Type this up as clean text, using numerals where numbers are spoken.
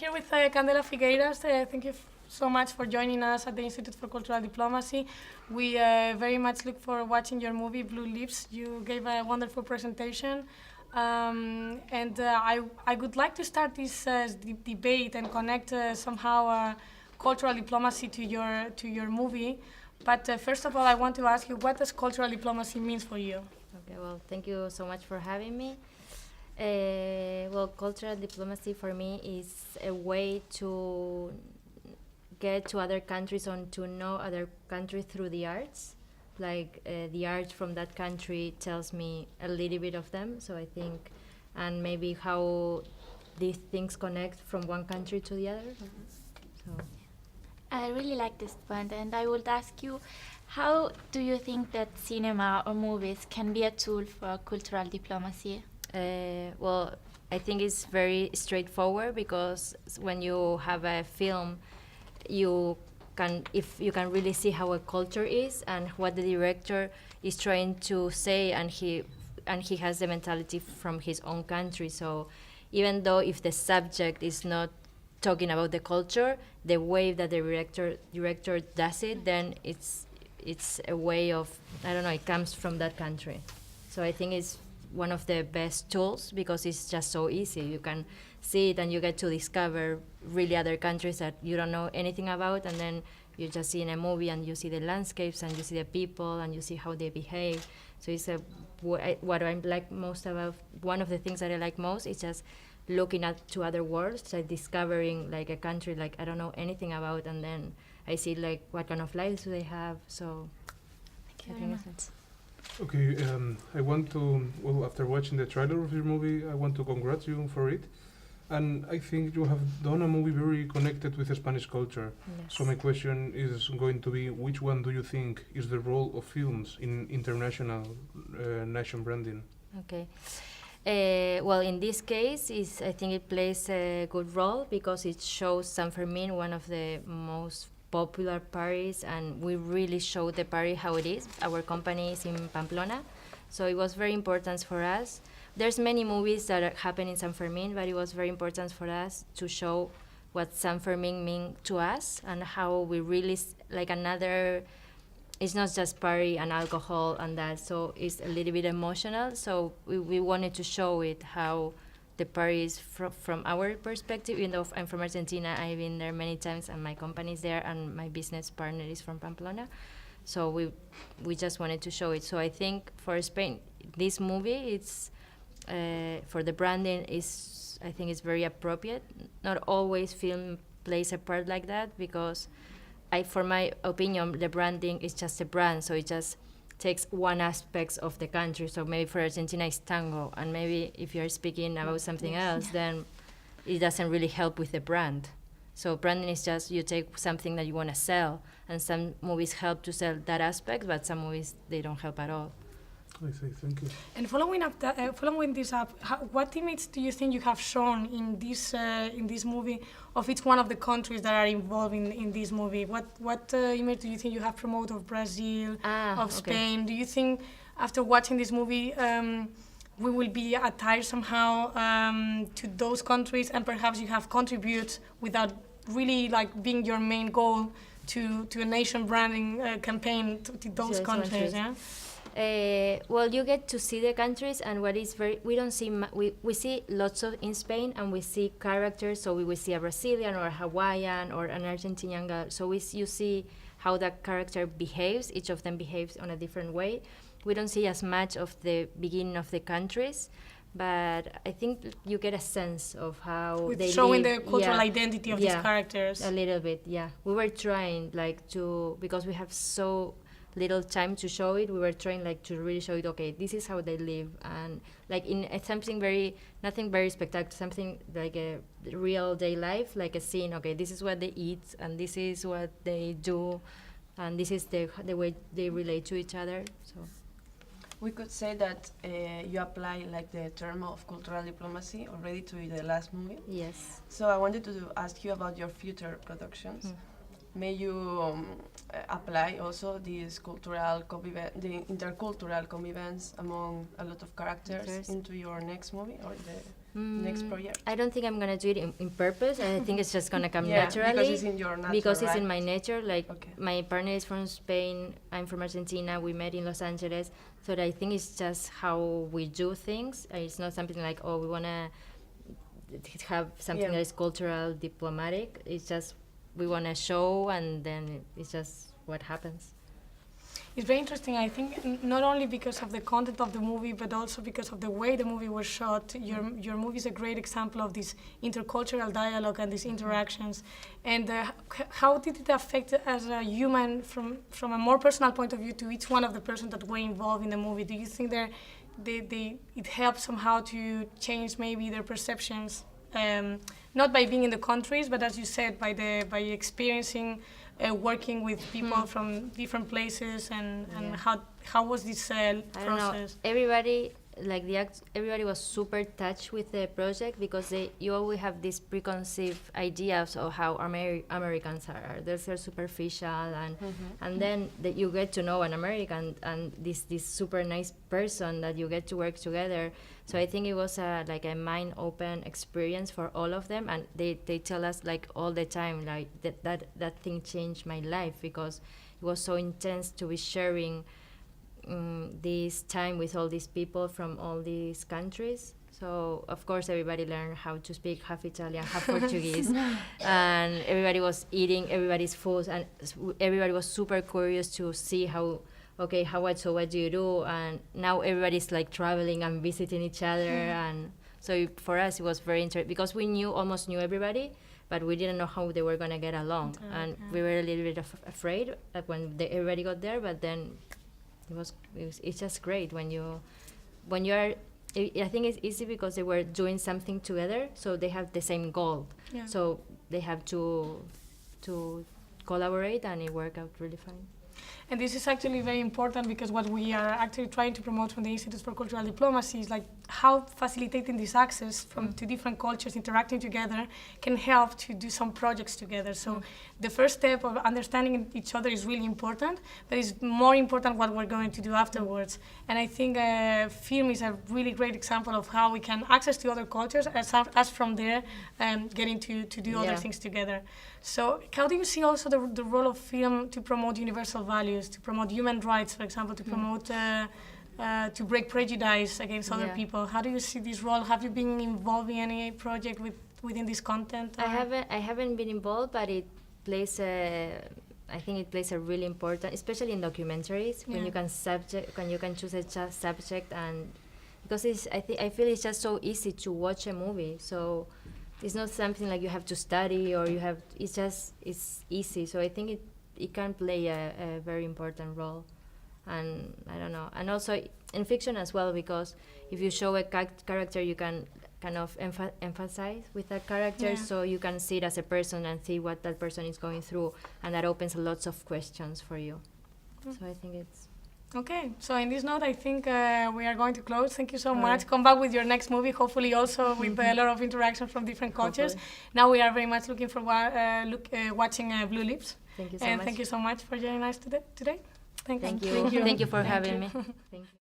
here with Candela Figueira. Thank you so much for joining us at the Institute for Cultural Diplomacy. We very much look for watching your movie, Blue Lips. You gave a wonderful presentation. I would like to start this debate and connect somehow cultural diplomacy to your movie. But first of all, I want to ask you, what does cultural diplomacy mean for you? Okay, well, thank you so much for having me. Cultural diplomacy for me is a way to get to other countries and to know other countries through the arts. Like the art from that country tells me a little bit of them, so I think, and maybe how these things connect from one country to the other. So. I really like this point, and I would ask you, how do you think that cinema or movies can be a tool for cultural diplomacy? I think it's very straightforward, because when you have a film, you can really see how a culture is and what the director is trying to say, and he has the mentality from his own country. So even though if the subject is not talking about the culture, the way that the director does it, then it's a way of, I don't know, it comes from that country. So I think it's one of the best tools, because it's just so easy. You can see it and you get to discover really other countries that you don't know anything about, and then you just see in a movie and you see the landscapes and you see the people and you see how they behave. So it's what I like most about, one of the things that I like most is just looking to other worlds, like discovering like a country like I don't know anything about, and then I see like what kind of lives do they have. So Thank you very much. Okay, I want to, after watching the trailer of your movie, I want to congratulate you for it. And I think you have done a movie very connected with the Spanish culture. yes. So my question is going to be, which one do you think is the role of films in international nation branding? Okay. In this case, I think it plays a good role, because it shows San Fermin, one of the most popular parties, and we really show the party how it is. Our company is in Pamplona, so it was very important for us. There's many movies that happen in San Fermin, but it was very important for us to show what San Fermin means to us, and how we really, like another, it's not just party and alcohol and that, so it's a little bit emotional. So we wanted to show it, how the party is from our perspective. Even though I'm from Argentina, I've been there many times, and my company is there, and my business partner is from Pamplona. So we just wanted to show it. So I think for Spain, this movie, it's for the branding, I think it's very appropriate. Not always film plays a part like that, because for my opinion, the branding is just a brand, so it just takes one aspect of the country. So maybe for Argentina it's tango, and maybe if you're speaking about something else, then it doesn't really help with the brand. So branding is just, you take something that you want to sell, and some movies help to sell that aspect, but some movies, they don't help at all. I see, thank you. And following this up, what image do you think you have shown in this movie of each one of the countries that are involved in this movie? What image do you think you have promoted of Brazil, of Spain? Do you think after watching this movie we will be attached somehow to those countries, and perhaps you have contributed without really like being your main goal to a nation branding campaign to those countries? Yeah. You get to see the countries, and what is we don't see we see lots of in Spain, and we see characters. So we will see a Brazilian or a Hawaiian or an Argentinian girl. So you see how that character behaves. Each of them behaves on a different way. We don't see as much of the beginning of the countries, but I think you get a sense of how with they showing live. the cultural identity of these characters. A little bit, yeah. We were trying because we have so little time to show it, we were trying to really show it, okay, this is how they live, and in nothing very spectacular, something like a real day life, like a scene, okay, this is what they eat, and this is what they do, and this is the way they relate to each other. So we could say that you apply the term of cultural diplomacy already to the last movie. Yes. So I wanted to ask you about your future productions. May you apply also these the intercultural convivence among a lot of characters into your next movie, or next project? I don't think I'm gonna do it in purpose. I think it's just gonna come Yeah, naturally. because it's in your nature, Because it's right? in my nature. Like Okay. my partner is from Spain. I'm from Argentina. We met in Los Angeles. So I think it's just how we do things. It's not something like, oh, we wanna have something Yeah. that is cultural, diplomatic. It's just we wanna show, and then it's just what happens. It's very interesting, I think, not only because of the content of the movie, but also because of the way the movie was shot. Your movie is a great example of this intercultural dialogue and these interactions. And how did it affect as a human, from a more personal point of view, to each one of the persons that were involved in the movie? Do you think it helped somehow to change maybe their perceptions, not by being in the countries, but as you said, by experiencing working with people from different places, and how was this I don't know. process? Everybody, like everybody was super touched with the project, because you always have these preconceived ideas of how Americans are. They're superficial, and then that you get to know an American and this super nice person that you get to work together. So I think it was like a mind open experience for all of them, and they tell us like all the time like that thing changed my life, because it was so intense to be sharing this time with all these people from all these countries. So of course everybody learned how to speak half Italian, half Portuguese, and everybody was eating everybody's food, and everybody was super curious to see what do you do? And now everybody's like traveling and visiting each other, and so for us it was very interesting, because we almost knew everybody, but we didn't know how they were gonna get along, and we were a little bit afraid like when everybody got there, but then it's just great when you are. I think it's easy because they were doing something together, so they have the same goal. Yeah. So they have to collaborate, and it worked out really fine. And this is actually very important, because what we are actually trying to promote from the Institute for Cultural Diplomacy is like how facilitating this access to different cultures interacting together can help to do some projects together. So the first step of understanding each other is really important, but it's more important what we're going to do afterwards. And I think film is a really great example of how we can access to other cultures, as from there getting to do other things together. So how do you see also the role of film to promote universal values, to promote human rights, for example, to promote, to break prejudice against other people? How do you see this role? Have you been involved in any project within this content? I haven't been involved, but it plays I think it plays a really important, especially in documentaries, when you can choose a subject, and because I feel it's just so easy to watch a movie. So it's not something like you have to study, or it's easy. So I think it can play a very important role. And I don't know. And also in fiction as well, because if you show a character, you can kind of emphasize with that character, so you can see it as a person and see what that person is going through, and that opens lots of questions for you. So I think it's... Okay, so in this note, I think we are going to close. Thank you so much. Come back with your next movie, hopefully also with a lot of interaction from different cultures. Hopefully. Now we are very much looking for watching Blue Lips. Thank you so And much. thank you so much for joining us today. Thank you. Thank you. Thank you for Thank having you. me. Thank you.